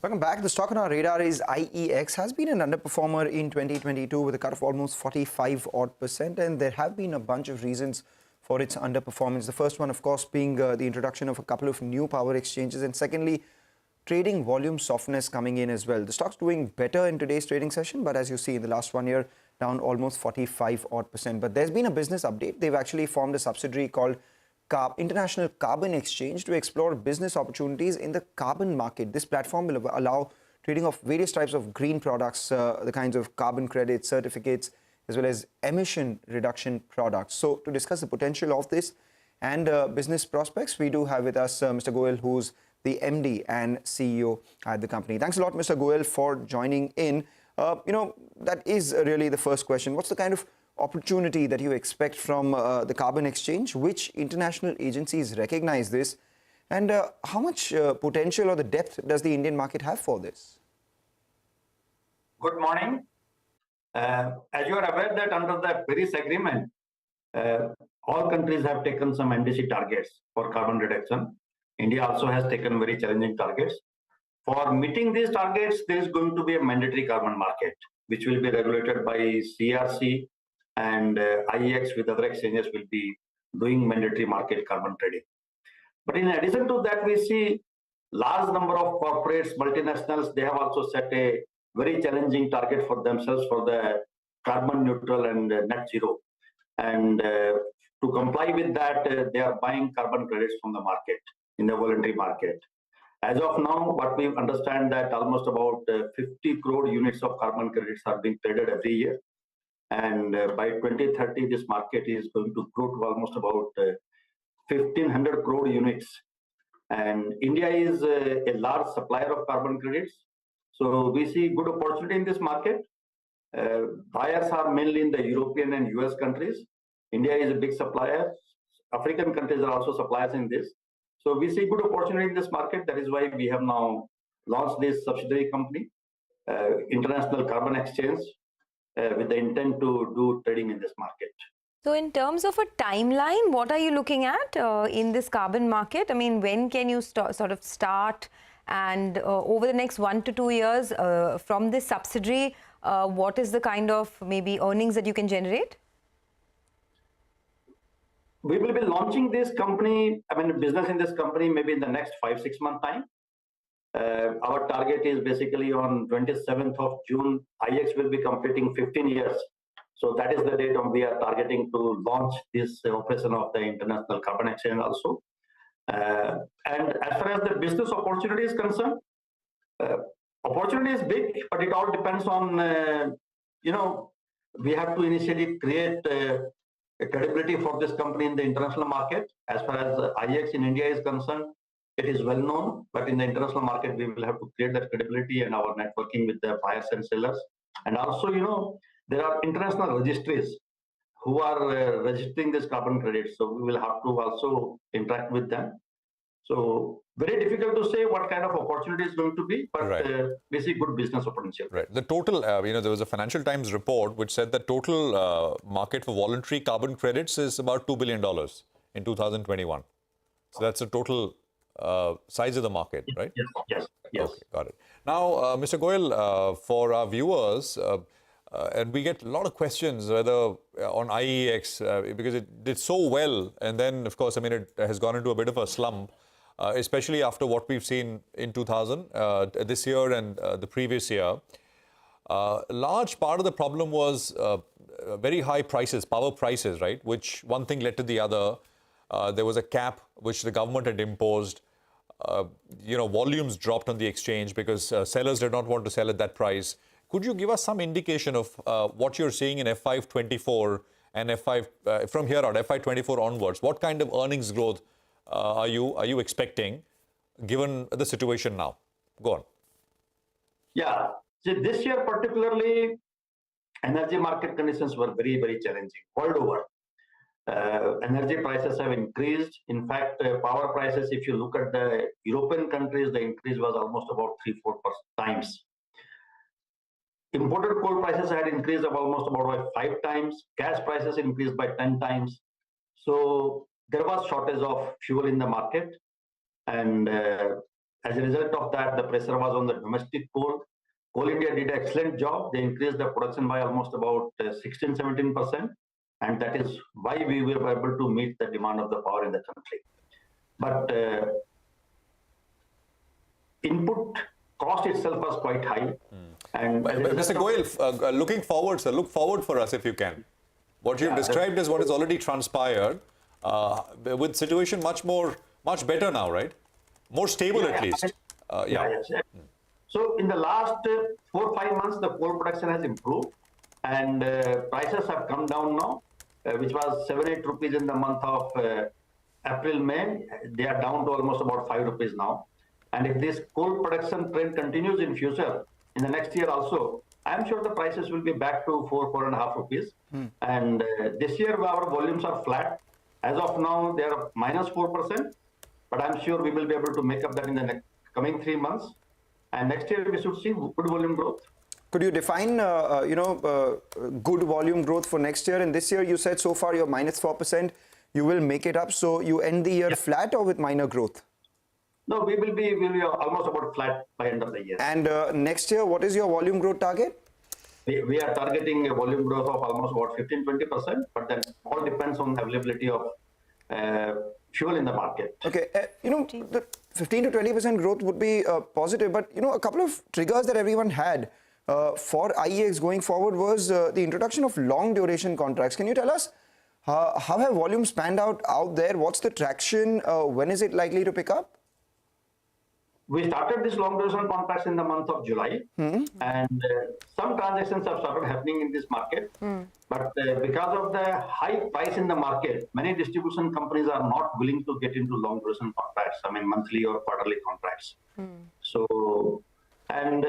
Welcome back. The stock on our radar is IEX. Has been an underperformer in 2022 with a cut of almost 45%, and there have been a bunch of reasons for its underperformance. The first one, of course, being the introduction of a couple of new power exchanges, and secondly, trading volume softness coming in as well. The stock's doing better in today's trading session, but as you see, in the last 1 year, down almost 45%. But there's been a business update. They've actually formed a subsidiary called International Carbon Exchange to explore business opportunities in the carbon market. This platform will allow trading of various types of green products, the kinds of carbon credits, certificates, as well as emission reduction products. So to discuss the potential of this and business prospects, we do have with us Mr. Goel, who's the MD and CEO at the company. Thanks a lot, Mr. Goel, for joining in. That is really the first question. What's the kind of opportunity that you expect from the carbon exchange? Which international agencies recognize this? And how much potential or the depth does the Indian market have for this? Good morning. As you are aware that under the Paris Agreement, all countries have taken some NDC targets for carbon reduction. India also has taken very challenging targets. For meeting these targets, there is going to be a mandatory carbon market, which will be regulated by CERC, and IEX with other exchanges will be doing mandatory market carbon trading. But in addition to that, we see large number of corporates, multinationals, they have also set a very challenging target for themselves for the carbon neutral and net zero. And to comply with that, they are buying carbon credits from the market, in the voluntary market. As of now, what we understand that almost about 50 crore units of carbon credits are being traded every year. And by 2030, this market is going to grow to almost about 1,500 crore units. And India is a large supplier of carbon credits. So we see good opportunity in this market. Buyers are mainly in the European and US countries. India is a big supplier. African countries are also suppliers in this. So we see good opportunity in this market. That is why we have now launched this subsidiary company, International Carbon Exchange, with the intent to do trading in this market. So in terms of a timeline, what are you looking at in this carbon market? I mean, when can you sort of start? And over the next 1 to 2 years from this subsidiary, what is the kind of maybe earnings that you can generate? We will be launching this company, business in this company maybe in the next 5-6 month time. Our target is basically on 27th of June, IEX will be completing 15 years. So that is the date on we are targeting to launch this operation of the International Carbon Exchange also. And as far as the business opportunity is concerned, opportunity is big, but it all depends on, we have to initially create a credibility for this company in the international market. As far as IEX in India is concerned, it is well known, but in the international market, we will have to create that credibility and our networking with the buyers and sellers. And also, there are international registries who are registering this carbon credit. So we will have to also interact with them. So very difficult to say what kind of opportunity is going to be, but we see good business potential. Right. The total, there was a Financial Times report which said the total market for voluntary carbon credits is about $2 billion in 2021. So that's the total size of the market, right? Yes. Okay, got it. Now, Mr. Goel, for our viewers, and we get a lot of questions whether on IEX, because it did so well, and then, of course, it has gone into a bit of a slump, especially after what we've seen in 2000, this year and the previous year. A large part of the problem was very high prices, power prices, right? Which one thing led to the other. There was a cap which the government had imposed. Volumes dropped on the exchange because sellers did not want to sell at that price. Could you give us some indication of what you're seeing in FY24 and from here on, FY24 onwards? What kind of earnings growth are you expecting given the situation now? Go on. Yeah. So this year particularly, energy market conditions were very, very challenging world over. Energy prices have increased. In fact, power prices, if you look at the European countries, the increase was almost about 3-4 times. Imported coal prices had increased of almost about 5 times. Gas prices increased by 10 times. So there was shortage of fuel in the market. And as a result of that, the pressure was on the domestic coal. Coal India did an excellent job. They increased the production by almost about 16-17%. And that is why we were able to meet the demand of the power in the country. But input cost itself was quite high. And Mr. Goel, looking forward, sir, look forward for us if you can. What you've described is what has already transpired, with situation much better now, right? More stable at least. Yes. So in the last 4 or 5 months, the coal production has improved, and prices have come down now, which was 7-8 rupees in the month of April, May. They are down to almost about 5 rupees now. And if this coal production trend continues in future, in the next year also, I'm sure the prices will be back to 4-4.5 rupees. And this year our volumes are flat. As of now, they are -4%, but I'm sure we will be able to make up that in the coming 3 months. And next year we should see good volume growth. Could you define, good volume growth for next year? And this year you said so far you're -4%. You will make it up. So you end the year flat or with minor growth? No, we will be almost about flat by end of the year. And next year, what is your volume growth target? We are targeting a volume growth of almost about 15-20%, but then all depends on the availability of fuel in the market. Okay, the 15 to 20% growth would be positive, but a couple of triggers that everyone had for IEX going forward was the introduction of long duration contracts. Can you tell us how have volumes panned out there? What's the traction? When is it likely to pick up? We started this long duration contracts in the month of July, and some transactions have started happening in this market. But because of the high price in the market, many distribution companies are not willing to get into long duration contracts, I mean monthly or quarterly contracts. So, and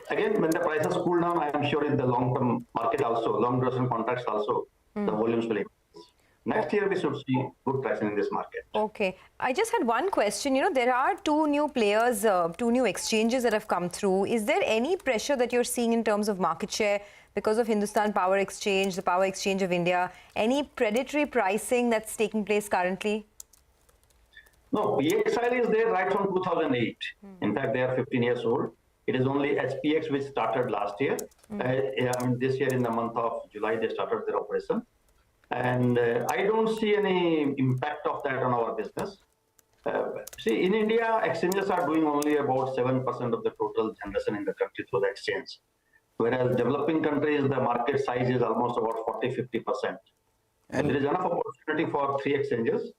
again, when the prices cool down, I am sure in the long-term market also, long duration contracts also, the volumes will increase. Next year, we should see good traction in this market. Okay. I just had one question. There are 2 new players, 2 new exchanges that have come through. Is there any pressure that you're seeing in terms of market share because of Hindustan Power Exchange, the Power Exchange of India? Any predatory pricing that's taking place currently? No, PXIL is there right from 2008. In fact, they are 15 years old. It is only HPX which started last year. This year in the month of July, they started their operation. And I don't see any impact of that on our business. See, in India, exchanges are doing only about 7% of the total generation in the country through the exchange. Whereas developing countries, the market size is almost about 40-50%. And there is enough opportunity for 3 exchanges.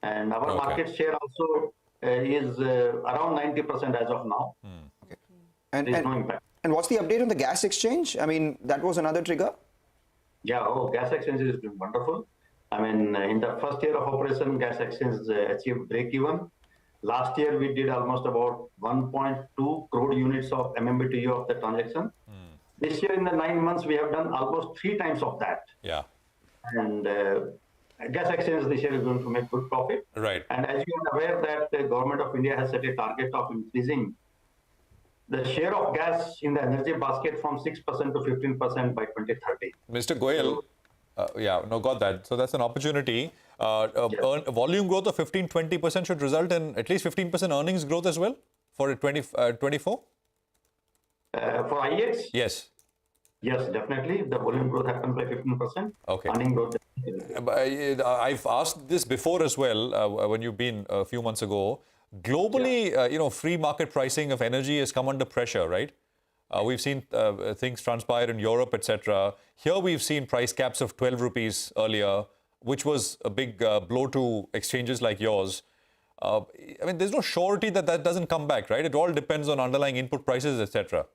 And our market share also is around 90% as of now. Okay. There is no impact. And what's the update on the gas exchange? I mean, that was another trigger. Yeah, gas exchange is doing wonderful. I mean, in the first year of operation, gas exchange achieved break-even. Last year, we did almost about 1.2 crore units of MMBTU of the transaction. This year, in the 9 months, we have done almost 3 times of that. Yeah. And gas exchange this year is going to make good profit. Right. And as you are aware that the government of India has set a target of increasing the share of gas in the energy basket from 6% to 15% by 2030. Mr. Goel, got that. So that's an opportunity. Volume growth of 15-20% should result in at least 15% earnings growth as well for 2024? For IEX? Yes. Yes, definitely. The volume growth happens by 15%. Okay. Earning growth. I've asked this before as well when you've been a few months ago. Globally, free market pricing of energy has come under pressure, right? We've seen things transpire in Europe, etc. Here we've seen price caps of 12 rupees earlier, which was a big blow to exchanges like yours. I mean, there's no surety that that doesn't come back, right? It all depends on underlying input prices, etc.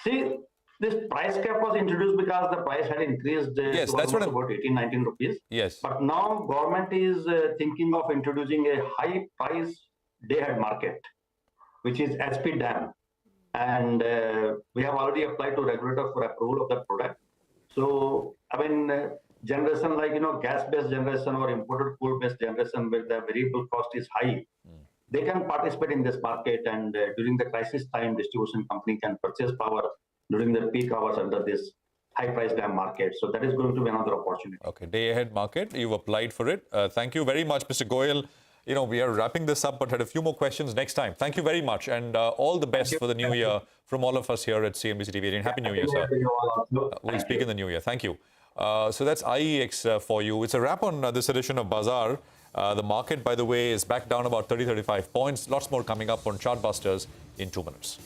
See, this price cap was introduced because the price had increased yes, to that's almost about 18-19 rupees. Yes. But now government is thinking of introducing a high price day-ahead market, which is HP DAM. And we have already applied to regulator for approval of that product. So, I mean, generation like, gas-based generation or imported coal-based generation where the variable cost is high, they can participate in this market, and during the crisis time, distribution company can purchase power during the peak hours under this high price DAM market. So that is going to be another opportunity. Okay, day ahead market, you've applied for it. Thank you very much, Mr. Goel. we are wrapping this up, but had a few more questions next time. Thank you very much, and all the best for the new year from all of us here at CNBC-TV18. Happy New Year, sir. We'll speak in the new year. Thank you. So that's IEX for you. It's a wrap on this edition of Bazaar. The market, by the way, is back down about 30-35 points. Lots more coming up on Chartbusters in 2 minutes.